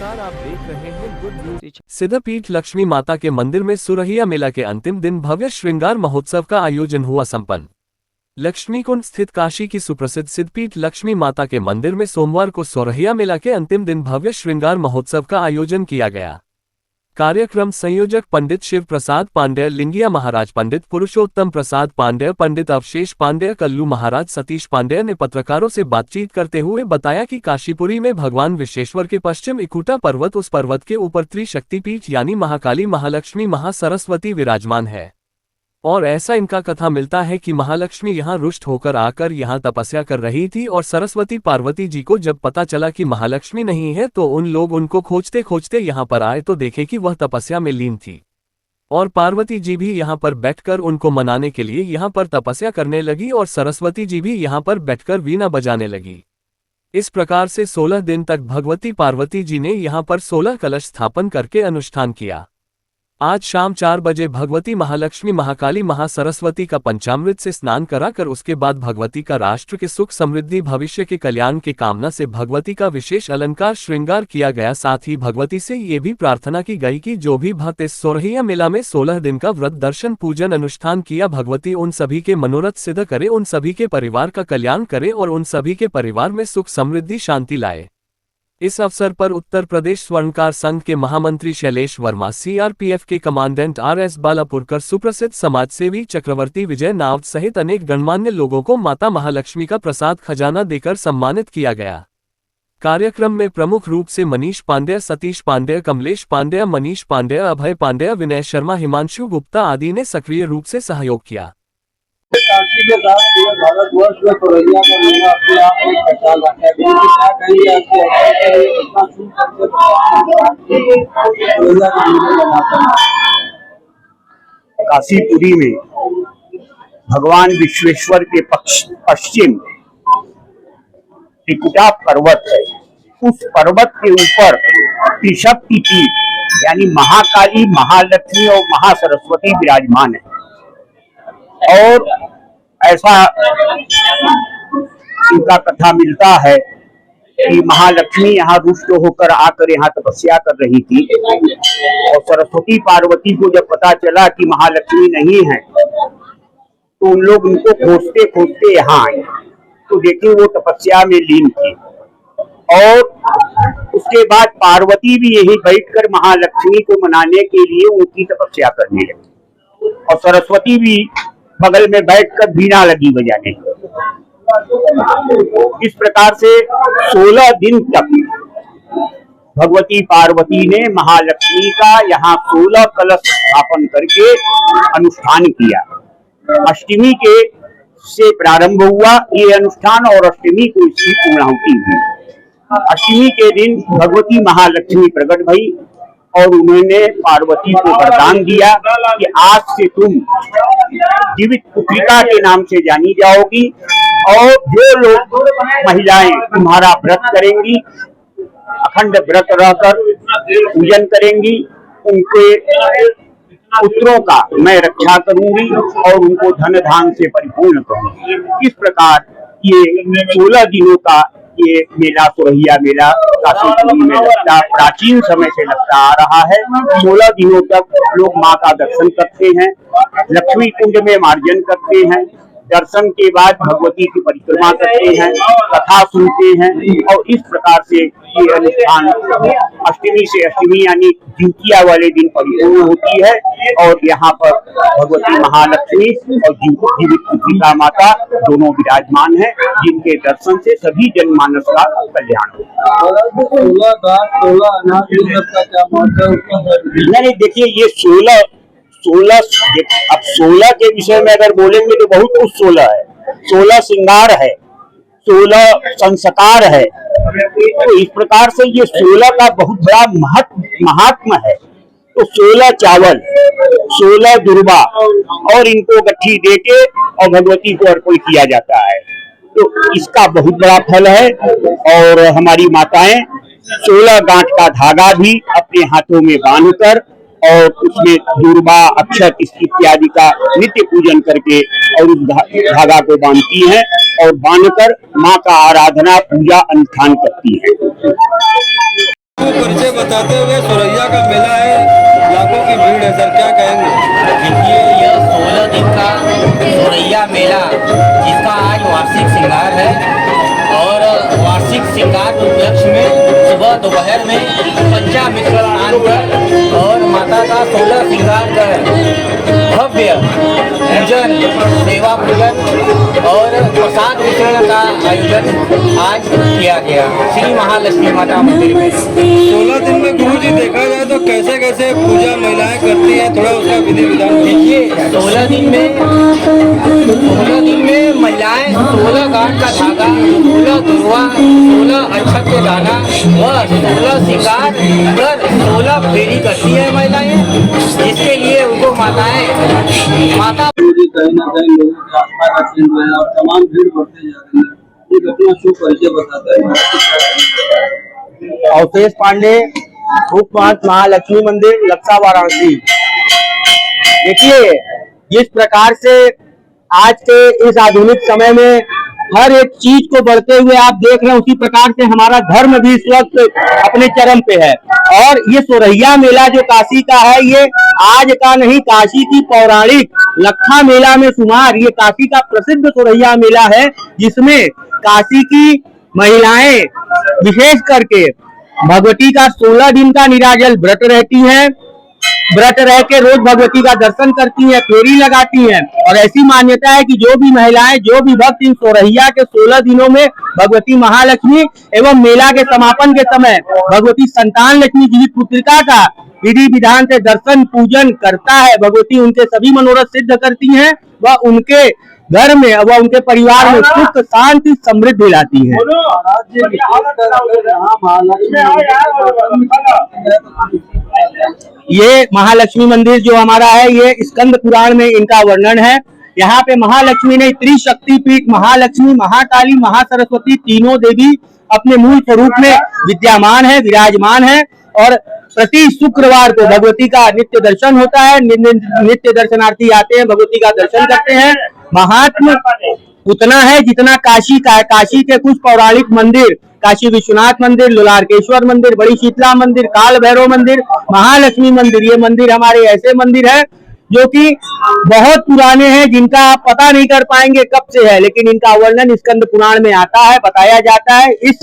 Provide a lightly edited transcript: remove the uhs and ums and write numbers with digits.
नमस्कार, आप देख रहे हैं गुड न्यूज। सिद्धपीठ लक्ष्मी माता के मंदिर में सुरहिया मेला के अंतिम दिन भव्य श्रृंगार महोत्सव का आयोजन हुआ संपन्न। लक्ष्मी कुंड स्थित काशी की सुप्रसिद्ध सिद्धपीठ लक्ष्मी माता के मंदिर में सोमवार को सुरहिया मेला के अंतिम दिन भव्य श्रृंगार महोत्सव का आयोजन किया गया। कार्यक्रम संयोजक पंडित शिव प्रसाद पांडेय, लिंगिया महाराज, पंडित पुरुषोत्तम प्रसाद पांडेय, पंडित अवशेष पांडेय, कल्लू महाराज सतीश पांडेय ने पत्रकारों से बातचीत करते हुए बताया कि काशीपुरी में भगवान विश्वेश्वर के पश्चिम इकुटा पर्वत, उस पर्वत के ऊपर त्रिशक्तिपीठ यानी महाकाली, महालक्ष्मी, महासरस्वती विराजमान है और ऐसा इनका कथा मिलता है कि महालक्ष्मी यहाँ रुष्ट होकर आकर यहाँ तपस्या कर रही थी और सरस्वती पार्वती जी को जब पता चला कि महालक्ष्मी नहीं है तो उन लोग उनको खोजते खोजते यहाँ पर आए तो देखे कि वह तपस्या में लीन थी और पार्वती जी भी यहाँ पर बैठकर उनको मनाने के लिए यहाँ पर तपस्या करने लगी और सरस्वती जी भी यहाँ पर बैठकर वीणा बजाने लगी। इस प्रकार से 16 दिन तक भगवती पार्वती जी ने यहाँ पर 16 कलश स्थापन करके अनुष्ठान किया। आज शाम 4 बजे भगवती महालक्ष्मी, महाकाली, महासरस्वती का पंचामृत से स्नान कराकर उसके बाद भगवती का राष्ट्र के सुख समृद्धि भविष्य के कल्याण की कामना से भगवती का विशेष अलंकार श्रृंगार किया गया। साथ ही भगवती से ये भी प्रार्थना की गई कि जो भी भक्त इस सोरहिया मेला में 16 दिन का व्रत, दर्शन, पूजन, अनुष्ठान किया, भगवती उन सभी के मनोरथ सिद्ध करे, उन सभी के परिवार का कल्याण करे और उन सभी के परिवार में सुख समृद्धि शांति लाए। इस अवसर पर उत्तर प्रदेश स्वर्णकार संघ के महामंत्री शैलेश वर्मा, सीआरपीएफ के कमांडेंट आरएस बालापुरकर, सुप्रसिद्ध समाजसेवी चक्रवर्ती विजय नावत सहित अनेक गणमान्य लोगों को माता महालक्ष्मी का प्रसाद खजाना देकर सम्मानित किया गया। कार्यक्रम में प्रमुख रूप से मनीष पांडेय, सतीश पांडेय, कमलेश पांडेय, मनीष पांडेय, अभय पांडेय, विनय शर्मा, हिमांशु गुप्ता आदि ने सक्रिय रूप से सहयोग किया। काशी के साथ पूरे भारतवर्ष में सुरहिया का मेला अपने आप में पहचान रखा है। क्या कहेंगे काशीपुरी में भगवान विश्वेश्वर के पश्चिम त्रिकुटा पर्वत है। उस पर्वत के ऊपर त्रिशक्तिपीठ यानी महाकाली, महालक्ष्मी और महासरस्वती विराजमान है और ऐसा इनका कथा मिलता है कि महालक्ष्मी यहाँ रुष्ट होकर आकर यहाँ तपस्या कर रही थी और सरस्वती पार्वती को जब पता चला कि महालक्ष्मी नहीं है तो उन लोग उनको खोजते खोजते यहाँ आए तो देखे वो तपस्या में लीन थी और उसके बाद पार्वती भी यही बैठकर महालक्ष्मी को मनाने के लिए उनकी तपस्या करने लगी और सरस्वती भी बगल में बैठकर वीणा लगी बजाने। इस प्रकार से 16 दिन तक भगवती पार्वती ने महालक्ष्मी का यहाँ 16 कलश स्थापन करके अनुष्ठान किया। अष्टमी के से प्रारंभ हुआ ये अनुष्ठान और अष्टमी को इसकी पूर्णाहुति हुई। अष्टमी के दिन भगवती महालक्ष्मी प्रकट भई और उन्होंने पार्वती को वरदान दिया कि आज से तुम जीवित पुत्रिका के नाम से जानी जाओगी और जो लोग महिलाएं तुम्हारा व्रत करेंगी, अखंड व्रत रहकर पूजन करेंगी, उनके पुत्रों का मैं रक्षा करूंगी और उनको धन धान से परिपूर्ण करूंगी। इस प्रकार ये 16 दिनों का ये मेला, सुरहिया मेला काशीपुरी में लगता, प्राचीन समय से लगता आ रहा है। 16 दिनों तक लोग माँ का दर्शन करते हैं, लक्ष्मी कुंड में मार्जन करते हैं, दर्शन के बाद भगवती की परिक्रमा करते हैं, कथा सुनते हैं और इस प्रकार से ये अनुष्ठान अष्टमी से अष्टमी यानी द्वितीया वाले दिन परिपूर्ण होती है और यहाँ पर भगवती महालक्ष्मी और जीवित पुत्रिका माता दोनों विराजमान हैं, जिनके दर्शन से सभी जनमानस का कल्याण होता है। नहीं, देखिए ये 16 अब 16 के विषय में अगर बोलेंगे तो बहुत कुछ 16 है। 16 श्रृंगार है, 16 संस्कार है, तो इस प्रकार से ये 16 का बहुत बड़ा महात्मा है। तो 16 चावल, 16 दुर्बा और इनको गट्ठी देके और भगवती को अर्पण किया जाता है, तो इसका बहुत बड़ा फल है। और हमारी माताएं 16 गांठ का धागा भी अपने हाथों में बांधकर और उसमें दुर्बा, अक्षत इत्यादि का नित्य पूजन करके और उस धागा को बांधती हैं और बांधकर माँ का आराधना, पूजा, अनुष्ठान करती हैं। परिचय बताते हुए सुरैया का मेला है, लाखों की भीड़ है सर, क्या कहेंगे? देखिए, यह 16 दिन का सुरैया मेला जिसका आज वार्षिक श्रृंगार है और वार्षिक श्रृंगार के उपलक्ष्य में सुबह दोपहर में पंचामृत स्नान कर और माता का 16 श्रृंगार कर भव्य पूजन, सेवा पूजन और प्रसाद वितरण का आयोजन आज किया गया श्री महालक्ष्मी माता मंदिर में। 16 दिन में गुरु जी देखा जाए तो कैसे कैसे पूजा महिलाएं करती हैं, थोड़ा उसका विधि विधान? देखिए, 16 दिन में महिलाएं 16 गांठ का धागा, 16 दुर्वा, 16 अक्षत के दाना व 16 श्रृंगार कर 16 फेरी करती है महिलाएं, जिसके लिए उनको माता गुरु जी कहीं ना कहीं लोगों की आस्था का केंद्र है और तमाम भीड़ बढ़ते जा रही है। एक अपना शुभ परिचय बताता है। अवधेश पांडे, उपमहंत महालक्ष्मी मंदिर, लक्सा, वाराणसी। देखिए, जिस प्रकार से आज के इस आधुनिक समय में हर एक चीज को बढ़ते हुए आप देख रहे हैं, उसी प्रकार से हमारा धर्म भी इस वक्त अपने चरम पे है। और ये सोरैया मेला जो काशी का है, ये आज का नहीं, काशी की पौराणिक लखा मेला में शुमार ये काशी का प्रसिद्ध सोरैया मेला है, जिसमें काशी की महिलाएं विशेष करके भगवती का 16 दिन का निराजल व्रत रहती हैं। व्रत रह के रोज भगवती का दर्शन करती हैं, फेरी लगाती हैं। और ऐसी मान्यता है कि जो भी महिलाएं, जो भी भक्त इन सोरैया के 16 दिनों में भगवती महालक्ष्मी एवं मेला के समापन के समय भगवती संतान लक्ष्मी जीवित पुत्रिका का विधि विधान से दर्शन पूजन करता है, भगवती उनके सभी मनोरथ सिद्ध करती हैं व उनके घर में व उनके परिवार में सुख, शांति, समृद्धि लाती है। ये महालक्ष्मी मंदिर जो हमारा है, ये स्कंद पुराण में इनका वर्णन है। यहाँ पे महालक्ष्मी ने त्रिशक्ति पीठ, महालक्ष्मी, महाकाली, महासरस्वती तीनों देवी अपने मूल स्वरूप में विद्यमान है, विराजमान है। और प्रति शुक्रवार को भगवती का नित्य दर्शन होता है। नित्य दर्शनार्थी आते हैं, भगवती का दर्शन करते हैं। महात्म उतना है जितना काशी का है। काशी के कुछ पौराणिक मंदिर, काशी विश्वनाथ मंदिर, लोलार्केश्वर मंदिर, बड़ी शीतला मंदिर, काल भैरव मंदिर, महालक्ष्मी मंदिर, ये मंदिर हमारे ऐसे मंदिर है जो कि बहुत पुराने हैं, जिनका आप पता नहीं कर पाएंगे कब से है, लेकिन इनका वर्णन स्कंद पुराण में आता है, बताया जाता है। इस